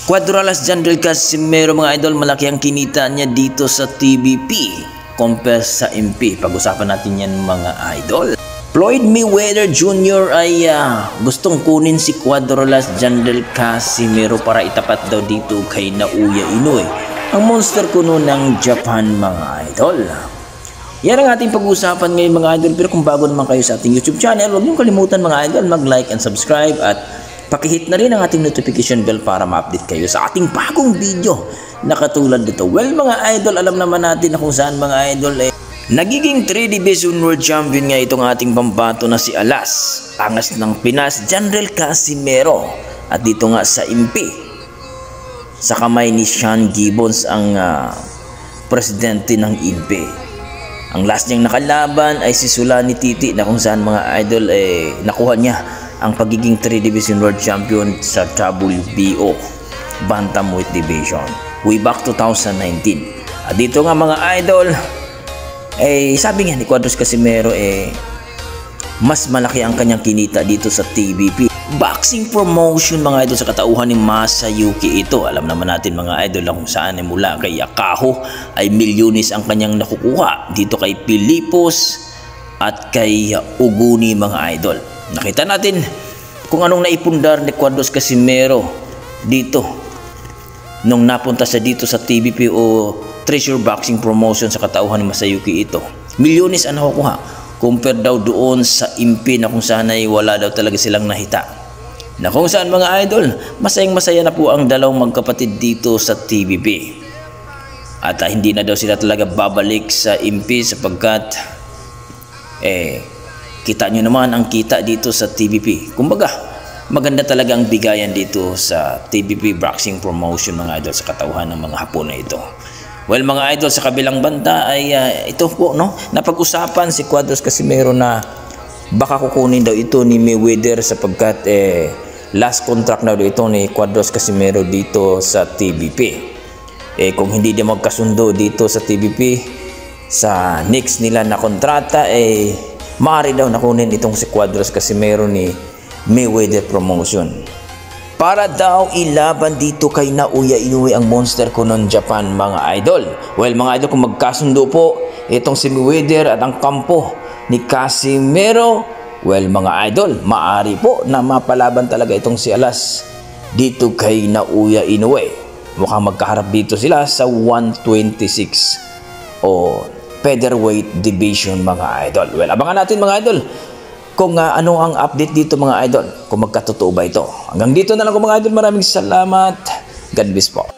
Cuadralas Jandrel Casimero mga idol, malaki ang kinita niya dito sa TBP compare sa MP. Pag-usapan natin yan mga idol. Floyd Mayweather Jr. ay gustong kunin si Cuadralas Jandrel Casimero para itapat daw dito kay Naoya Inoue, ang monster kuno ng Japan mga idol. Yan ang ating pag-usapan ngayon mga idol. Pero kung bago naman kayo sa ating YouTube channel, huwag niyong kalimutan mga idol mag-like and subscribe at pakihit na rin ang ating notification bell para ma-update kayo sa ating bagong video na katulad nito. Well mga idol, alam naman natin na kung saan mga idol nagiging 3 Division World Champion nga itong ating pambato na si Alas, angas ng Pinas, Jandrel Casimero. At dito nga sa MP, sa kamay ni Sean Gibbons ang presidente ng MP. Ang last niyang nakalaban ay si Sulani Titi na kung saan mga idol nakuha niya ang pagiging 3 Division World Champion sa WBO Bantamweight Division way back 2019. At dito nga mga idol, sabi nga ni Cuadralas Casimero mas malaki ang kanyang kinita dito sa TBP boxing promotion mga idol, sa katauhan ni Masayuki ito. Alam naman natin mga idol na kung saan mula kay Yakaho ay milyones ang kanyang nakukuha dito kay Pilipos at kay Uguni mga idol. Nakita natin kung anong naipundar ni Cuadralas Casimero dito nung napunta siya dito sa TBP o Treasure Boxing Promotion sa katauhan ni Masayuki ito. Milyones ang nakukuha compare daw doon sa MP na kung saan ay wala daw talaga silang nahita. Na kung saan mga idol, masayang masaya na po ang dalawang magkapatid dito sa TBP. At hindi na daw sila talaga babalik sa MP sapagkat kita nyo naman ang kita dito sa TBP. Kumbaga, maganda talaga ang bigayan dito sa TBP Boxing Promotion mga idol sa katauhan ng mga Hapon na ito. Well mga idol, sa kabilang banda ay ito po napag-usapan si Cuadralas Casimero na baka kukunin daw ito ni Mayweather sapagkat last contract daw ito ni Cuadralas Casimero dito sa TBP. Kung hindi dia magkasundo dito sa TBP sa next nila na kontrata maaari daw nakunin itong si Cuadralas Casimero ni Mayweather Promotion para daw ilaban dito kay Naoya Inoue, ang monster ko ng Japan mga idol. Well mga idol, kung magkasundo po itong si Mayweather at ang kampo ni Casimero, well mga idol, maaari po na mapalaban talaga itong si Alas dito kay Naoya Inoue. Mukhang magkaharap dito sila sa 126 o featherweight division mga idol. Well, abangan natin mga idol kung ano ang update dito mga idol, kung magkatotoo ba ito. Hanggang dito na lang mga idol, maraming salamat. God bless po.